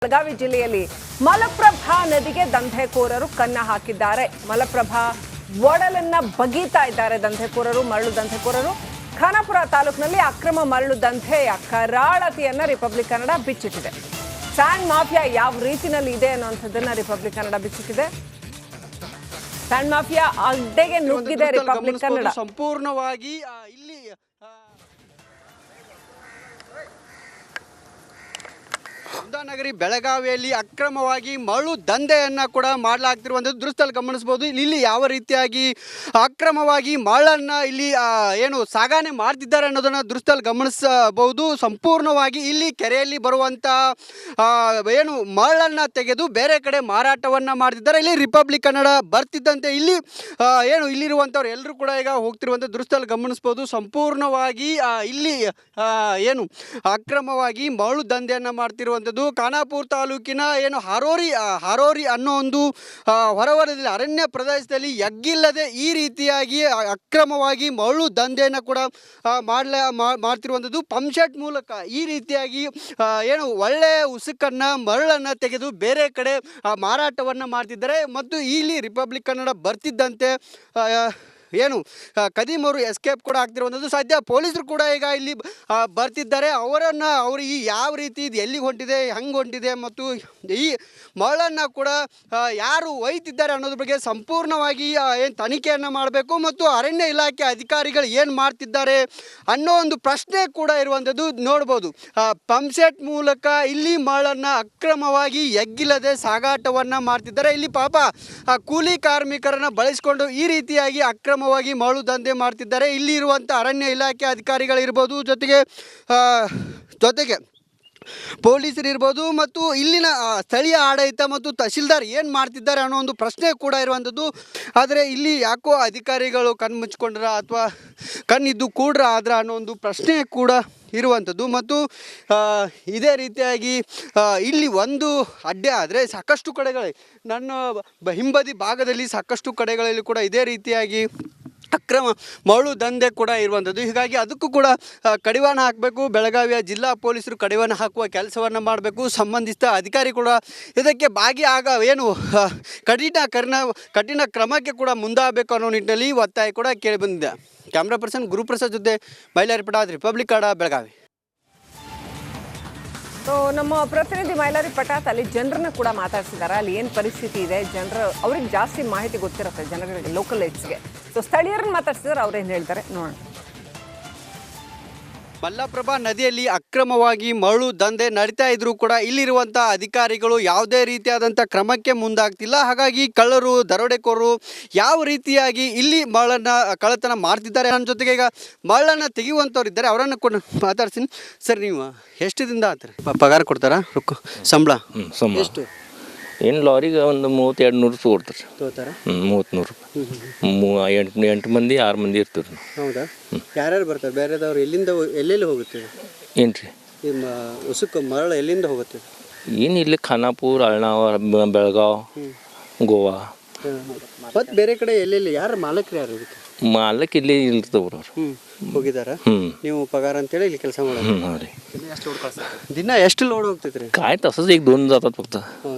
ಬೆಳಗಾವಿ ಜಿಲ್ಲೆಯಲ್ಲಿ ಮಲಪ್ರಭಾ ನದಿಗೆ ದಂಧೆಕೋರರು ಕನ್ನ ಹಾಕಿದ್ದಾರೆ. ಮಲಪ್ರಭಾ ಒಡಲನ್ನ ಬಗೀತಾ ಇದ್ದಾರೆ ದಂಧೆಕೋರರು, ಮರಳು ದಂಧೆಕೋರರು. ಖಾನಾಪುರ ತಾಲೂಕಿನಲ್ಲಿ ಅಕ್ರಮ ಮರಳು ದಂಧೆಯ ಕರಾಳತೆಯನ್ನ ರಿಪಬ್ಲಿಕ್ ಕನ್ನಡ ಬಿಚ್ಚಿಟ್ಟಿದೆ. ಸ್ಯಾಂಡ್ ಮಾಫಿಯಾ ಯಾವ ರೀತಿನಲ್ಲಿ ಇದೆ ಅನ್ನುವಂಥದ್ದನ್ನ ರಿಪಬ್ಲಿಕ್ ಕನ್ನಡ ಬಿಚ್ಚಿಟ್ಟಿದೆ. ಸ್ಯಾಂಡ್ ಮಾಫಿಯಾ ಅಡ್ಡೆಗೆ ನುಗ್ಗಿದೆ ರಿಪಬ್ಲಿಕ್ ಕನ್ನಡ. ಸಂಪೂರ್ಣವಾಗಿ ಇಲ್ಲಿ ನಗರಿ ಬೆಳಗಾವಿಯಲ್ಲಿ ಅಕ್ರಮವಾಗಿ ಮರಳು ದಂಧೆಯನ್ನು ಕೂಡ ಮಾಡಲಾಗ್ತಿರುವಂಥದ್ದು ದೃಶ್ಯದಲ್ಲಿ ಗಮನಿಸಬಹುದು. ಇಲ್ಲಿ ಯಾವ ರೀತಿಯಾಗಿ ಅಕ್ರಮವಾಗಿ ಮರಳನ್ನು ಇಲ್ಲಿ ಏನು ಸಾಗಣೆ ಮಾಡ್ತಿದ್ದಾರೆ ಅನ್ನೋದನ್ನು ದೃಶ್ಯದಲ್ಲಿ ಗಮನಿಸಬಹುದು. ಸಂಪೂರ್ಣವಾಗಿ ಇಲ್ಲಿ ಕೆರೆಯಲ್ಲಿ ಬರುವಂಥ ಏನು ಮರಳನ್ನು ತೆಗೆದು ಬೇರೆ ಕಡೆ ಮಾರಾಟವನ್ನು ಮಾಡ್ತಿದ್ದಾರೆ. ಇಲ್ಲಿ ರಿಪಬ್ಲಿಕ್ ಕನ್ನಡ ಬರ್ತಿದ್ದಂತೆ ಇಲ್ಲಿ ಏನು ಇಲ್ಲಿರುವಂಥವ್ರು ಎಲ್ಲರೂ ಕೂಡ ಈಗ ಹೋಗ್ತಿರುವಂಥ ದೃಶ್ಯದಲ್ಲಿ ಗಮನಿಸ್ಬೋದು. ಸಂಪೂರ್ಣವಾಗಿ ಇಲ್ಲಿ ಏನು ಅಕ್ರಮವಾಗಿ ಮರಳು ದಂಧೆಯನ್ನು ಮಾಡ್ತಿರುವಂಥದ್ದು ಖಾನಾಪುರ ತಾಲೂಕಿನ ಏನು ಹಾರೋರಿ ಅನ್ನೋ ಒಂದು ಹೊರವಲಯದಲ್ಲಿ ಅರಣ್ಯ ಪ್ರದೇಶದಲ್ಲಿ ಎಗ್ಗಿಲ್ಲದೆ ಈ ರೀತಿಯಾಗಿ ಅಕ್ರಮವಾಗಿ ಮರಳು ದಂಧೆಯನ್ನು ಕೂಡ ಮಾಡ್ತಿರುವಂಥದ್ದು. ಪಂಪ್ಸೆಟ್ ಮೂಲಕ ಈ ರೀತಿಯಾಗಿ ಏನು ಒಳ್ಳೆಯ ಉಸುಕನ್ನು ಮರಳನ್ನು ತೆಗೆದು ಬೇರೆ ಕಡೆ ಮಾರಾಟವನ್ನು ಮಾಡ್ತಿದ್ದಾರೆ. ಮತ್ತು ಇಲ್ಲಿ ರಿಪಬ್ಲಿಕ್ ಕನ್ನಡ ಬರ್ತಿದ್ದಂತೆ ಏನು ಕದೀಮರು ಎಸ್ಕೇಪ್ ಕೂಡ ಆಗ್ತಿರುವಂಥದ್ದು. ಸದ್ಯ ಪೊಲೀಸರು ಕೂಡ ಈಗ ಇಲ್ಲಿ ಬರ್ತಿದ್ದಾರೆ. ಅವರು ಈ ಯಾವ ರೀತಿ ಇದು ಎಲ್ಲಿಗೆ ಹೊಂಟಿದೆ, ಹೆಂಗೆ ಹೊಂಟಿದೆ ಮತ್ತು ಈ ಮರಳನ್ನು ಕೂಡ ಯಾರು ಒಯ್ತಿದ್ದಾರೆ ಅನ್ನೋದ್ರ ಬಗ್ಗೆ ಸಂಪೂರ್ಣವಾಗಿ ಏನು ತನಿಖೆಯನ್ನು ಮಾಡಬೇಕು ಮತ್ತು ಅರಣ್ಯ ಇಲಾಖೆ ಅಧಿಕಾರಿಗಳು ಏನು ಮಾಡ್ತಿದ್ದಾರೆ ಅನ್ನೋ ಒಂದು ಪ್ರಶ್ನೆ ಕೂಡ ಇರುವಂಥದ್ದು ನೋಡ್ಬೋದು. ಪಂಪ್ಸೆಟ್ ಮೂಲಕ ಇಲ್ಲಿ ಮರಳನ್ನು ಅಕ್ರಮವಾಗಿ ಎಗ್ಗಿಲ್ಲದೆ ಸಾಗಾಟವನ್ನು ಮಾಡ್ತಿದ್ದಾರೆ. ಇಲ್ಲಿ ಪಾಪ ಕೂಲಿ ಕಾರ್ಮಿಕರನ್ನು ಬಳಸಿಕೊಂಡು ಈ ರೀತಿಯಾಗಿ ಅಕ್ರಮವಾಗಿ ಮರಳು ದಂಧೆ ಮಾಡ್ತಿದ್ದಾರೆ. ಇಲ್ಲಿ ಇರುವಂಥ ಅರಣ್ಯ ಇಲಾಖೆ ಅಧಿಕಾರಿಗಳಿರ್ಬೋದು, ಜೊತೆಗೆ ಪೊಲೀಸರು ಇರ್ಬೋದು ಮತ್ತು ಇಲ್ಲಿನ ಸ್ಥಳೀಯ ಆಡಳಿತ ಮತ್ತು ತಹಶೀಲ್ದಾರ್ ಏನು ಮಾಡ್ತಿದ್ದಾರೆ ಅನ್ನೋ ಒಂದು ಪ್ರಶ್ನೆ ಕೂಡ ಇರುವಂಥದ್ದು. ಆದರೆ ಇಲ್ಲಿ ಯಾಕೋ ಅಧಿಕಾರಿಗಳು ಕಣ್ಣು ಮುಚ್ಕೊಂಡ್ರ ಅಥವಾ ಕಣ್ಣಿದ್ದು ಕೂಡ್ರ ಆದ್ರ ಅನ್ನೋ ಒಂದು ಪ್ರಶ್ನೆ ಕೂಡ ಇರುವಂಥದ್ದು. ಮತ್ತು ಇದೇ ರೀತಿಯಾಗಿ ಇಲ್ಲಿ ಒಂದು ಅಡ್ಡೆ ಆದರೆ ಸಾಕಷ್ಟು ಕಡೆಗಳಲ್ಲಿ ನನ್ನ ಹಿಂಬದಿ ಭಾಗದಲ್ಲಿ ಸಾಕಷ್ಟು ಕಡೆಗಳಲ್ಲಿ ಕೂಡ ಇದೇ ರೀತಿಯಾಗಿ ಅಕ್ರಮ ಮರಳು ದಂಧೆ ಕೂಡ ಇರುವಂಥದ್ದು. ಹೀಗಾಗಿ ಅದಕ್ಕೂ ಕೂಡ ಕಡಿವಾಣ ಹಾಕಬೇಕು. ಬೆಳಗಾವಿಯ ಜಿಲ್ಲಾ ಪೊಲೀಸರು ಕಡಿವಾಣ ಹಾಕುವ ಕೆಲಸವನ್ನು ಮಾಡಬೇಕು. ಸಂಬಂಧಿಸಿದ ಅಧಿಕಾರಿ ಕೂಡ ಇದಕ್ಕೆ ಏನು ಕಠಿಣ ಕ್ರಮಕ್ಕೆ ಕೂಡ ಮುಂದಾಗಬೇಕು ಅನ್ನೋ ನಿಟ್ಟಿನಲ್ಲಿ ಒತ್ತಾಯ ಕೂಡ ಕೇಳಿಬಂದಿದೆ. ಕ್ಯಾಮ್ರಾ ಪರ್ಸನ್ ಗುರುಪ್ರಸಾದ್ ಜೊತೆ ಮೈಲಾರಿ ಪಟಾದ್, ರಿಪಬ್ಲಿಕ್ ಕನ್ನಡ, ಬೆಳಗಾವಿ. ಸೊ ನಮ್ಮ ಪ್ರತಿನಿಧಿ ಮೈಲಾರಿ ಪಟಾತ್ ಅಲ್ಲಿ ಜನರನ್ನ ಕೂಡ ಮಾತಾಡ್ಸಿದ್ದಾರೆ. ಅಲ್ಲಿ ಏನು ಪರಿಸ್ಥಿತಿ ಇದೆ, ಅವ್ರಿಗೆ ಜಾಸ್ತಿ ಮಾಹಿತಿ ಗೊತ್ತಿರುತ್ತೆ ಜನಗಳಿಗೆ, ಲೋಕಲ್ ಏಡ್ಸ್ಗೆ. ಸೊ ಸ್ಥಳೀಯರನ್ನ ಮಾತಾಡ್ಸಿದ್ದಾರೆ, ಅವ್ರೇನು ಹೇಳ್ತಾರೆ ನೋಡೋಣ. ಮಲಪ್ರಭಾ ನದಿಯಲ್ಲಿ ಅಕ್ರಮವಾಗಿ ಮರಳು ದಂಧೆ ನಡೀತಾ ಇದ್ರೂ ಕೂಡ ಇಲ್ಲಿರುವಂಥ ಅಧಿಕಾರಿಗಳು ಯಾವುದೇ ರೀತಿಯಾದಂಥ ಕ್ರಮಕ್ಕೆ ಮುಂದಾಗ್ತಿಲ್ಲ. ಹಾಗಾಗಿ ಕಳ್ಳರು, ದರೋಡೆಕೋರರು ಯಾವ ರೀತಿಯಾಗಿ ಇಲ್ಲಿ ಮರಳನ್ನು ಕಳ್ಳತನ ಮಾಡ್ತಿದ್ದಾರೆ. ನನ್ನ ಜೊತೆಗೆ ಈಗ ಮರಳನ್ನು ತೆಗೆಯುವಂಥವ್ರು ಇದ್ದಾರೆ, ಅವರನ್ನು ಕೂಡ ಮಾತಾಡ್ತೀನಿ. ಸರ್, ನೀವು ಎಷ್ಟು ದಿನದ ಆತ್ರಿ ಪಗಾರ ಕೊಡ್ತಾರಾ? ಸಂಬಳ ಎಷ್ಟು? ಏನು ಲಾರಿಗೆ ಒಂದು 3200 ಕೊಡ್ತಾರೆ. ತಗೋತಾರ? 30 ರೂಪಾಯಿ. 8 ಮಂದಿ 6 ಮಂದಿ ಇರ್ತೀವಿ. ಹೌದಾ? ಯಾರ್ಯಾರು ಬರ್ತಾರೆ? ಬೇರೆದವ್ರು ಎಲ್ಲೆಲ್ಲಿ ಹೋಗುತ್ತೆ? ಏನು ರೀ ನಿಮ್ಮ ಉಸುಕು ಮರಳು ಎಲ್ಲಿಂದ ಹೋಗುತ್ತೆ? ಏನು ಇಲ್ಲಿ ಖಾನಾಪುರ, ಅಳ್ನಾವರ, ಬೆಳಗಾವ್, ಗೋವಾ ಮತ್ತು ಬೇರೆ ಕಡೆ ಎಲ್ಲೆಲ್ಲಿ ಯಾರು ಮಾಲಕರು ಯಾರು ಇದಕ್ಕೆ? ಮಾಲಕ್ ಇಲ್ಲಿ ಇರ್ತವ್ರು ಅವ್ರು ಹೋಗಿದಾರ? ನೀವು ಪಗಾರ ಅಂತೇಳಿ ಇಲ್ಲಿ ಕೆಲಸ ಮಾಡೋದು? ರೀ. ದಿನ ಎಷ್ಟು ಲೋಡ್ ಹೋಗ್ತೈತ್ರಿ? काय तसंच 1-2 जातात फक्त.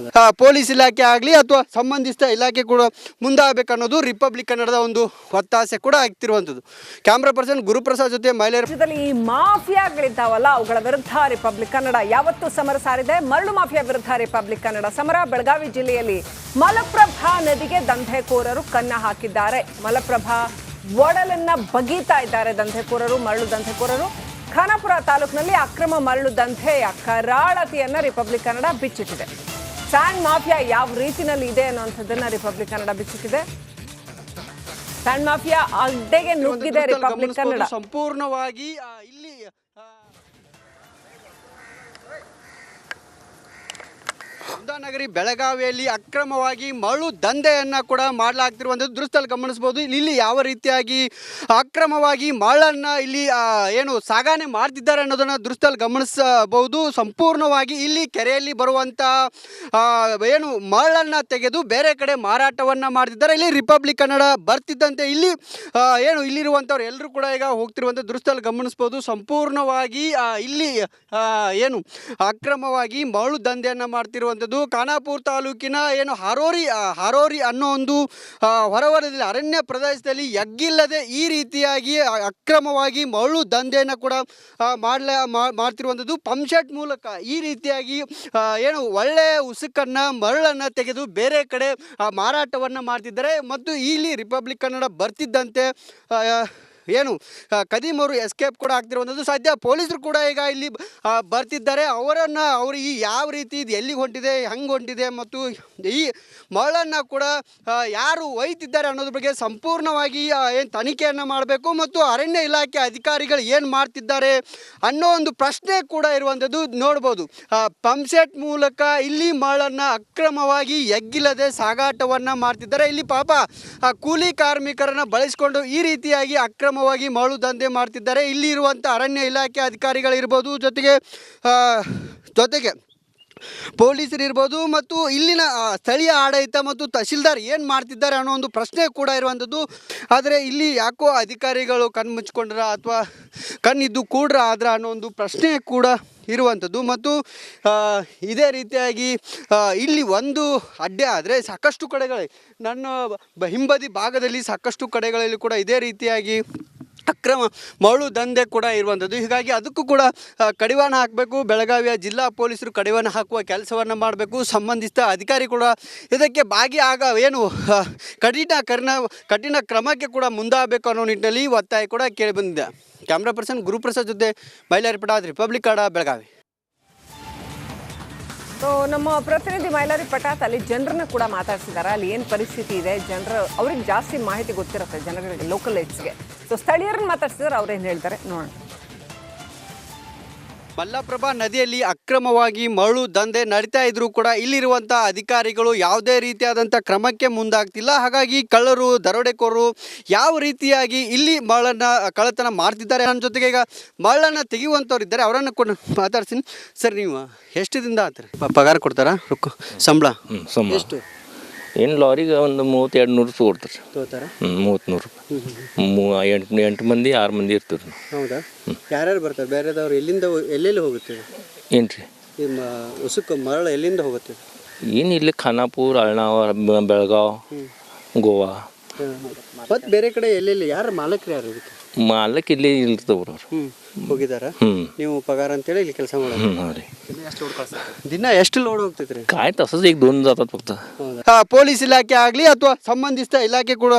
ಪೊಲೀಸ್ ಇಲಾಖೆ ಆಗಲಿ ಅಥವಾ ಸಂಬಂಧಿಸಿದ ಇಲಾಖೆ ಕೂಡ ಮುಂದಾಗಬೇಕನ್ನೋದು ರಿಪಬ್ಲಿಕ್ ಕನ್ನಡದ ಒಂದು ಒತ್ತಾಸೆ ಕೂಡ ಆಗ್ತಿರುವಂಥದ್ದು. ಕ್ಯಾಮ್ರಾ ಪರ್ಸನ್ ಗುರುಪ್ರಸಾದ್ ಜೊತೆ ಮೈಲಾರಿ. ಈ ಮಾಫಿಯಾಗಳಿದ್ದಾವಲ್ಲ, ಅವುಗಳ ವಿರುದ್ಧ ರಿಪಬ್ಲಿಕ್ ಕನ್ನಡ ಯಾವತ್ತೂ ಸಮರ ಸಾರಿದೆ. ಮರಳು ಮಾಫಿಯಾ ವಿರುದ್ಧ ರಿಪಬ್ಲಿಕ್ ಕನ್ನಡ ಸಮರ. ಬೆಳಗಾವಿ ಜಿಲ್ಲೆಯಲ್ಲಿ ಮಲಪ್ರಭಾ ನದಿಗೆ ದಂಧೆಕೋರರು ಕನ್ನ ಹಾಕಿದ್ದಾರೆ. ಮಲಪ್ರಭಾ ಒಡಲನ್ನ ಬಗೀತಾ ಇದ್ದಾರೆ ದಂಧೆಕೋರರು, ಮರಳು ದಂಧೆಕೋರರು. ಖಾನಾಪುರ ತಾಲೂಕಿನಲ್ಲಿ ಅಕ್ರಮ ಮರಳು ದಂಧೆಯ ಕರಾಳತೆಯನ್ನ ರಿಪಬ್ಲಿಕ್ ಕನ್ನಡ ಬಿಚ್ಚಿಟ್ಟಿದೆ. ಸ್ಯಾಂಡ್ ಮಾಫಿಯಾ ಯಾವ ರೀತಿನಲ್ಲಿ ಇದೆ ಅನ್ನುವಂಥದ್ದನ್ನ ರಿಪಬ್ಲಿಕ್ ಕನ್ನಡ ಬಿಚ್ಚಿಟ್ಟಿದೆ. ಸ್ಯಾಂಡ್ ಮಾಫಿಯಾ ಅಡ್ಡೆಗೆ ನುಗ್ಗಿದೆ ರಿಪಬ್ಲಿಕ್ ಕನ್ನಡ. ಸಂಪೂರ್ಣವಾಗಿ ಇಲ್ಲಿ ಕುಂದಾನಗರಿ ಬೆಳಗಾವಿಯಲ್ಲಿ ಅಕ್ರಮವಾಗಿ ಮರಳು ದಂಧೆಯನ್ನು ಕೂಡ ಮಾಡಲಾಗ್ತಿರುವಂಥದ್ದು ದೃಶ್ಯದಲ್ಲಿ ಗಮನಿಸ್ಬೋದು. ಇಲ್ಲಿ ಯಾವ ರೀತಿಯಾಗಿ ಅಕ್ರಮವಾಗಿ ಮರಳನ್ನು ಇಲ್ಲಿ ಏನು ಸಾಗಣೆ ಮಾಡ್ತಿದ್ದಾರೆ ಅನ್ನೋದನ್ನು ದೃಶ್ಯದಲ್ಲಿ ಗಮನಿಸಬಹುದು. ಸಂಪೂರ್ಣವಾಗಿ ಇಲ್ಲಿ ಕೆರೆಯಲ್ಲಿ ಬರುವಂಥ ಏನು ಮರಳನ್ನು ತೆಗೆದು ಬೇರೆ ಕಡೆ ಮಾರಾಟವನ್ನು ಮಾಡ್ತಿದ್ದಾರೆ. ಇಲ್ಲಿ ರಿಪಬ್ಲಿಕ್ ಕನ್ನಡ ಬರ್ತಿದ್ದಂತೆ ಇಲ್ಲಿ ಏನು ಇಲ್ಲಿರುವಂಥವ್ರು ಎಲ್ಲರೂ ಕೂಡ ಈಗ ಹೋಗ್ತಿರುವಂಥ ದೃಶ್ಯದಲ್ಲಿ ಗಮನಿಸ್ಬೋದು. ಸಂಪೂರ್ಣವಾಗಿ ಇಲ್ಲಿ ಏನು ಅಕ್ರಮವಾಗಿ ಮರಳು ದಂಧೆಯನ್ನು ಮಾಡ್ತಿರುವಂಥದ್ದು ಖಾನಾಪುರ ತಾಲೂಕಿನ ಏನು ಹಾರೋರಿ ಅನ್ನೋ ಒಂದು ಹೊರವಲಯದಲ್ಲಿ ಅರಣ್ಯ ಪ್ರದೇಶದಲ್ಲಿ ಎಗ್ಗಿಲ್ಲದೆ ಈ ರೀತಿಯಾಗಿ ಅಕ್ರಮವಾಗಿ ಮರಳು ದಂಧೆಯನ್ನು ಕೂಡ ಮಾಡ್ತಿರುವಂಥದ್ದು. ಪಂಪ್ಸೆಟ್ ಮೂಲಕ ಈ ರೀತಿಯಾಗಿ ಏನು ಒಳ್ಳೆಯ ಉಸುಕನ್ನು ಮರಳನ್ನು ತೆಗೆದು ಬೇರೆ ಕಡೆ ಮಾರಾಟವನ್ನು ಮಾಡ್ತಿದ್ದಾರೆ. ಮತ್ತು ಇಲ್ಲಿ ರಿಪಬ್ಲಿಕ್ ಕನ್ನಡ ಬರ್ತಿದ್ದಂತೆ ಏನು ಕದೀಮರು ಎಸ್ಕೇಪ್ ಕೂಡ ಆಗ್ತಿರುವಂಥದ್ದು. ಸದ್ಯ ಪೊಲೀಸರು ಕೂಡ ಈಗ ಇಲ್ಲಿ ಬರ್ತಿದ್ದಾರೆ. ಅವರು ಈ ಯಾವ ರೀತಿ ಇದು ಎಲ್ಲಿಗೆ ಹೊಂಟಿದೆ, ಹೆಂಗೆ ಹೊಂಟಿದೆ ಮತ್ತು ಈ ಮರಳನ್ನು ಕೂಡ ಯಾರು ಒಯ್ತಿದ್ದಾರೆ ಅನ್ನೋದ್ರ ಬಗ್ಗೆ ಸಂಪೂರ್ಣವಾಗಿ ಏನು ತನಿಖೆಯನ್ನು ಮಾಡಬೇಕು ಮತ್ತು ಅರಣ್ಯ ಇಲಾಖೆ ಅಧಿಕಾರಿಗಳು ಏನು ಮಾಡ್ತಿದ್ದಾರೆ ಅನ್ನೋ ಒಂದು ಪ್ರಶ್ನೆ ಕೂಡ ಇರುವಂಥದ್ದು ನೋಡ್ಬೋದು. ಪಂಪ್ಸೆಟ್ ಮೂಲಕ ಇಲ್ಲಿ ಮರಳನ್ನು ಅಕ್ರಮವಾಗಿ ಎಗ್ಗಿಲ್ಲದೆ ಸಾಗಾಟವನ್ನು ಮಾಡ್ತಿದ್ದಾರೆ. ಇಲ್ಲಿ ಪಾಪ ಕೂಲಿ ಕಾರ್ಮಿಕರನ್ನು ಬಳಸಿಕೊಂಡು ಈ ರೀತಿಯಾಗಿ ಅಕ್ರಮವಾಗಿ ಮರಳು ದಂಧೆ ಮಾಡ್ತಿದ್ದಾರೆ. ಇಲ್ಲಿ ಇರುವಂಥ ಅರಣ್ಯ ಇಲಾಖೆ ಅಧಿಕಾರಿಗಳಿರ್ಬೋದು, ಜೊತೆಗೆ ಪೊಲೀಸರಿರ್ಬೋದು ಮತ್ತು ಇಲ್ಲಿನ ಸ್ಥಳೀಯ ಆಡಳಿತ ಮತ್ತು ತಹಶೀಲ್ದಾರ್ ಏನು ಮಾಡ್ತಿದ್ದಾರೆ ಅನ್ನೋ ಒಂದು ಪ್ರಶ್ನೆ ಕೂಡ ಇರುವಂಥದ್ದು. ಆದರೆ ಇಲ್ಲಿ ಯಾಕೋ ಅಧಿಕಾರಿಗಳು ಕಣ್ಣು ಮುಚ್ಕೊಂಡ್ರ ಅಥವಾ ಕಣ್ಣಿದ್ದು ಕೂಡ್ರ ಆದ್ರ ಅನ್ನೋ ಒಂದು ಪ್ರಶ್ನೆ ಕೂಡ ಇರುವಂಥದ್ದು. ಮತ್ತು ಇದೇ ರೀತಿಯಾಗಿ ಇಲ್ಲಿ ಒಂದು ಅಡ್ಡೆ ಆದರೆ ಸಾಕಷ್ಟು ಕಡೆಗಳಲ್ಲಿ ನನ್ನ ಹಿಂಬದಿ ಭಾಗದಲ್ಲಿ ಸಾಕಷ್ಟು ಕಡೆಗಳಲ್ಲಿ ಕೂಡ ಇದೇ ರೀತಿಯಾಗಿ ಅಕ್ರಮ ಮರಳು ದಂಧೆ ಕೂಡ ಇರುವಂಥದ್ದು. ಹೀಗಾಗಿ ಅದಕ್ಕೂ ಕೂಡ ಕಡಿವಾಣ ಹಾಕಬೇಕು. ಬೆಳಗಾವಿಯ ಜಿಲ್ಲಾ ಪೊಲೀಸರು ಕಡಿವಾಣ ಹಾಕುವ ಕೆಲಸವನ್ನು ಮಾಡಬೇಕು. ಸಂಬಂಧಿಸಿದ ಅಧಿಕಾರಿ ಕೂಡ ಇದಕ್ಕೆ ಕಠಿಣ ಕ್ರಮಕ್ಕೆ ಕೂಡ ಮುಂದಾಗಬೇಕು ಅನ್ನೋ ನಿಟ್ಟಿನಲ್ಲಿ ಒತ್ತಾಯ ಕೂಡ ಕೇಳಿ ಬಂದಿದೆ. ಕ್ಯಾಮ್ರಾ ಪರ್ಸನ್ ಗುರುಪ್ರಸಾದ್ ಜೊತೆ ಮೈಲಾರಿ ಪಟಾದ್, ರಿಪಬ್ಲಿಕ್ ಕನ್ನಡ, ಬೆಳಗಾವಿ. ಸೊ ನಮ್ಮ ಪ್ರತಿನಿಧಿ ಮೈಲಾರಿ ಪಟಾತ್ ಅಲ್ಲಿ ಜನರನ್ನ ಕೂಡ ಮಾತಾಡ್ಸಿದ್ದಾರೆ. ಅಲ್ಲಿ ಏನು ಪರಿಸ್ಥಿತಿ ಇದೆ, ಅವ್ರಿಗೆ ಜಾಸ್ತಿ ಮಾಹಿತಿ ಗೊತ್ತಿರುತ್ತೆ ಜನಗಳಿಗೆ, ಲೋಕಲ್ ಏಡ್ಸ್ಗೆ. ಸೊ ಸ್ಥಳೀಯರನ್ನ ಮಾತಾಡ್ಸಿದ್ದಾರೆ, ಅವ್ರೇನು ಹೇಳ್ತಾರೆ ನೋಡೋಣ. ಮಲ್ಲಪ್ರಭಾ ನದಿಯಲ್ಲಿ ಅಕ್ರಮವಾಗಿ ಮರಳು ದಂಧೆ ನಡೀತಾ ಇದ್ರೂ ಕೂಡ ಇಲ್ಲಿರುವಂಥ ಅಧಿಕಾರಿಗಳು ಯಾವುದೇ ರೀತಿಯಾದಂಥ ಕ್ರಮಕ್ಕೆ ಮುಂದಾಗ್ತಿಲ್ಲ. ಹಾಗಾಗಿ ಕಳ್ಳರು, ದರೋಡೆಕೋರರು ಯಾವ ರೀತಿಯಾಗಿ ಇಲ್ಲಿ ಮರಳನ್ನು ಕಳ್ಳತನ ಮಾಡ್ತಿದ್ದಾರೆ. ನನ್ನ ಜೊತೆಗೆ ಈಗ ಮರಳನ್ನು ತೆಗೆಯುವಂಥವ್ರು ಇದ್ದಾರೆ, ಅವರನ್ನು ಕೂಡ ಮಾತಾಡ್ತೀನಿ. ಸರ್, ನೀವು ಎಷ್ಟು ದಿನದ ಆತ್ರಿ ಪಗಾರ ಕೊಡ್ತಾರಾ? ಸಂಬಳ ಎಷ್ಟು? ಏನು ಲಾರಿಗೆ ಒಂದು 30-200 ಕೊಡ್ತಾರೆ. ತಗೋತಾರ? 30-100 ರೂಪಾಯಿ. 8 ಮಂದಿ 6 ಮಂದಿ ಇರ್ತೀವಿ. ಹೌದಾ? ಯಾರ್ಯಾರು ಬರ್ತಾರೆ? ಬೇರೆದವ್ರು ಎಲ್ಲೆಲ್ಲಿ ಹೋಗುತ್ತೆ? ಏನು ರೀ ನಿಮ್ಮ ಉಸುಕು ಮರಳು ಎಲ್ಲಿಂದ ಹೋಗುತ್ತೆ? ಏನು ಇಲ್ಲಿ ಖಾನಾಪುರ, ಅಳ್ನಾವರ, ಬೆಳಗಾವ್, ಗೋವಾ ಮತ್ತು ಬೇರೆ ಕಡೆ ಎಲ್ಲೆಲ್ಲಿ ಯಾರು ಮಾಲಕರು ಯಾರು ಇದಕ್ಕೆ? ಮಾಲಕ್ ಇಲ್ಲಿ ಇರ್ತವ್ರು ಅವ್ರು. ಹೋಗಿದಾರ? ನೀವು ಪಗಾರ ಅಂತೇಳಿ ಇಲ್ಲಿ ಕೆಲಸ ಮಾಡೋದು? ರೀ. ದಿನ ಎಷ್ಟು ಲೋಡ್ ಹೋಗ್ತೈತ್ರಿ? काय तसंच 1-2 जातात फक्त. ಪೊಲೀಸ್ ಇಲಾಖೆ ಆಗಲಿ ಅಥವಾ ಸಂಬಂಧಿಸಿದ ಇಲಾಖೆ ಕೂಡ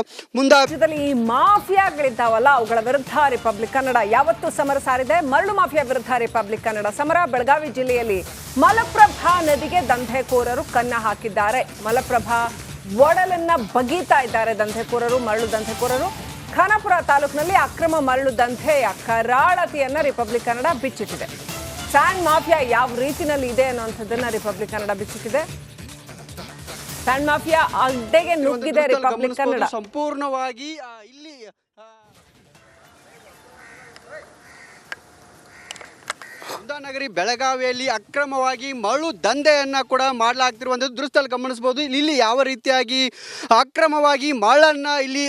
ರಾಜ್ಯದಲ್ಲಿ ಈ ಮಾಫಿಯಾಗಳಿದ್ದಾವಲ್ಲ, ಅವುಗಳ ವಿರುದ್ಧ ರಿಪಬ್ಲಿಕ್ ಕನ್ನಡ ಯಾವತ್ತೂ ಸಮರ ಸಾರಿದೆ. ಮರಳು ಮಾಫಿಯಾ ವಿರುದ್ಧ ರಿಪಬ್ಲಿಕ್ ಕನ್ನಡ ಸಮರ. ಬೆಳಗಾವಿ ಜಿಲ್ಲೆಯಲ್ಲಿ ಮಲಪ್ರಭಾ ನದಿಗೆ ದಂಧೆಕೋರರು ಕನ್ನ ಹಾಕಿದ್ದಾರೆ. ಮಲಪ್ರಭಾ ಒಡಲನ್ನ ಬಗೀತಾ ಇದ್ದಾರೆ ದಂಧೆಕೋರರು, ಮರಳು ದಂಧೆಕೋರರು. ಖಾನಾಪುರ ತಾಲೂಕಿನಲ್ಲಿ ಅಕ್ರಮ ಮರಳು ದಂಧೆಯ ಕರಾಳತೆಯನ್ನ ರಿಪಬ್ಲಿಕ್ ಕನ್ನಡ ಬಿಚ್ಚಿಟ್ಟಿದೆ. ಸ್ಯಾಂಡ್ ಮಾಫಿಯಾ ಯಾವ ರೀತಿನಲ್ಲಿ ಇದೆ ಅನ್ನುವಂಥದ್ದನ್ನ ರಿಪಬ್ಲಿಕ್ ಕನ್ನಡ ಬಿಚ್ಚಿಟ್ಟಿದೆ. ಸ್ಯಾಂಡ್ ಮಾಫಿಯಾ ಅಡ್ಡೆಗೆ ನುಗ್ಗಿದೆ ರಿಪಬ್ಲಿಕ್ ಕನ್ನಡ. ಸಂಪೂರ್ಣವಾಗಿ ಇಲ್ಲಿ ಕುಂದಾನಗರಿ ಬೆಳಗಾವಿಯಲ್ಲಿ ಅಕ್ರಮವಾಗಿ ಮರಳು ದಂಧೆಯನ್ನು ಕೂಡ ಮಾಡಲಾಗ್ತಿರುವಂಥದ್ದು ದೃಶ್ಯದಲ್ಲಿ ಗಮನಿಸ್ಬೋದು. ಇಲ್ಲಿ ಯಾವ ರೀತಿಯಾಗಿ ಅಕ್ರಮವಾಗಿ ಮರಳನ್ನು ಇಲ್ಲಿ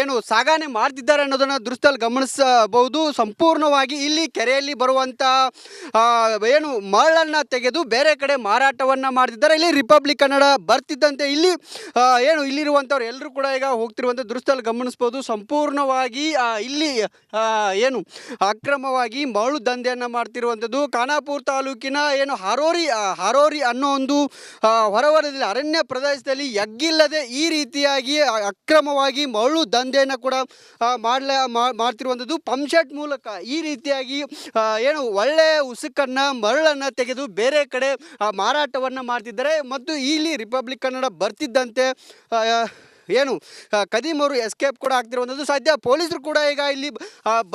ಏನು ಸಾಗಣೆ ಮಾಡ್ತಿದ್ದಾರೆ ಅನ್ನೋದನ್ನು ದೃಶ್ಯದಲ್ಲಿ ಗಮನಿಸಬಹುದು. ಸಂಪೂರ್ಣವಾಗಿ ಇಲ್ಲಿ ಕೆರೆಯಲ್ಲಿ ಬರುವಂಥ ಏನು ಮರಳನ್ನು ತೆಗೆದು ಬೇರೆ ಕಡೆ ಮಾರಾಟವನ್ನು ಮಾಡ್ತಿದ್ದಾರೆ. ಇಲ್ಲಿ ರಿಪಬ್ಲಿಕ್ ಕನ್ನಡ ಬರ್ತಿದ್ದಂತೆ ಇಲ್ಲಿ ಏನು ಇಲ್ಲಿರುವಂಥವ್ರು ಎಲ್ಲರೂ ಕೂಡ ಈಗ ಹೋಗ್ತಿರುವಂಥ ದೃಶ್ಯದಲ್ಲಿ ಗಮನಿಸ್ಬೋದು. ಸಂಪೂರ್ಣವಾಗಿ ಇಲ್ಲಿ ಏನು ಅಕ್ರಮವಾಗಿ ಮರಳು ದಂಧೆಯನ್ನು ಮಾಡ್ತಿರುವಂಥದ್ದು ಖಾನಾಪುರ ತಾಲೂಕಿನ ಏನು ಹಾರೋರಿ ಅನ್ನೋ ಒಂದು ಹೊರವಲಯದಲ್ಲಿ ಅರಣ್ಯ ಪ್ರದೇಶದಲ್ಲಿ ಎಗ್ಗಿಲ್ಲದೆ ಈ ರೀತಿಯಾಗಿ ಅಕ್ರಮವಾಗಿ ಮರಳು ದಂಧೆಯನ್ನು ಕೂಡ ಮಾಡ್ತಿರುವಂಥದ್ದು. ಪಂಪ್ಸೆಟ್ ಮೂಲಕ ಈ ರೀತಿಯಾಗಿ ಏನು ಒಳ್ಳೆಯ ಉಸುಕನ್ನು ಮರಳನ್ನು ತೆಗೆದು ಬೇರೆ ಕಡೆ ಮಾರಾಟವನ್ನು ಮಾಡ್ತಿದ್ದಾರೆ. ಮತ್ತು ಇಲ್ಲಿ ರಿಪಬ್ಲಿಕ್ ಕನ್ನಡ ಬರ್ತಿದ್ದಂತೆ ಏನು ಕದೀಮ್ ಅವರು ಎಸ್ಕೇಪ್ ಕೂಡ ಆಗ್ತಿರುವಂಥದ್ದು. ಸದ್ಯ ಪೊಲೀಸರು ಕೂಡ ಈಗ ಇಲ್ಲಿ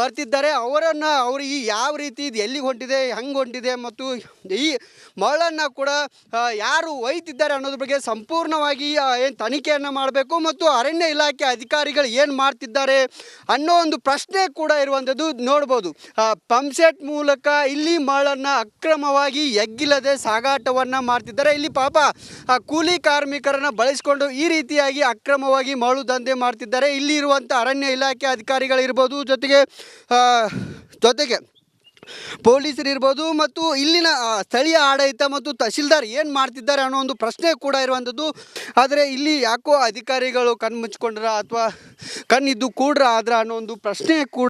ಬರ್ತಿದ್ದಾರೆ. ಅವರು ಈ ಯಾವ ರೀತಿ ಇದು ಎಲ್ಲಿಗೆ ಹೊಂಟಿದೆ, ಹೆಂಗೆ ಹೊಂಟಿದೆ ಮತ್ತು ಈ ಮರಳನ್ನು ಕೂಡ ಯಾರು ಒಯ್ತಿದ್ದಾರೆ ಅನ್ನೋದ್ರ ಬಗ್ಗೆ ಸಂಪೂರ್ಣವಾಗಿ ಏನು ತನಿಖೆಯನ್ನು ಮಾಡಬೇಕು ಮತ್ತು ಅರಣ್ಯ ಇಲಾಖೆ ಅಧಿಕಾರಿಗಳು ಏನು ಮಾಡ್ತಿದ್ದಾರೆ ಅನ್ನೋ ಒಂದು ಪ್ರಶ್ನೆ ಕೂಡ ಇರುವಂಥದ್ದು ನೋಡ್ಬೋದು. ಪಂಪ್ಸೆಟ್ ಮೂಲಕ ಇಲ್ಲಿ ಮರಳನ್ನು ಅಕ್ರಮವಾಗಿ ಎಗ್ಗಿಲ್ಲದೆ ಸಾಗಾಟವನ್ನು ಮಾಡ್ತಿದ್ದಾರೆ. ಇಲ್ಲಿ ಪಾಪ ಕೂಲಿ ಕಾರ್ಮಿಕರನ್ನು ಬಳಸಿಕೊಂಡು ಈ ರೀತಿಯಾಗಿ ಅಕ್ರಮವಾಗಿ ಮರಳು ದಂಧೆ ಮಾಡ್ತಿದ್ದಾರೆ. ಇಲ್ಲಿ ಇರುವಂಥ ಅರಣ್ಯ ಇಲಾಖೆ ಅಧಿಕಾರಿಗಳಿರ್ಬೋದು, ಜೊತೆಗೆ ಪೊಲೀಸರಿರ್ಬೋದು ಮತ್ತು ಇಲ್ಲಿನ ಸ್ಥಳೀಯ ಆಡಳಿತ ಮತ್ತು ತಹಶೀಲ್ದಾರ್ ಏನು ಮಾಡ್ತಿದ್ದಾರೆ ಅನ್ನೋ ಒಂದು ಪ್ರಶ್ನೆ ಕೂಡ ಇರುವಂಥದ್ದು. ಆದರೆ ಇಲ್ಲಿ ಯಾಕೋ ಅಧಿಕಾರಿಗಳು ಕಣ್ಣು ಮುಚ್ಕೊಂಡ್ರ ಅಥವಾ ಕಣ್ಣಿದ್ದು ಕೂಡ್ರ ಆದ್ರ ಅನ್ನೋ ಒಂದು ಪ್ರಶ್ನೆ ಕೂಡ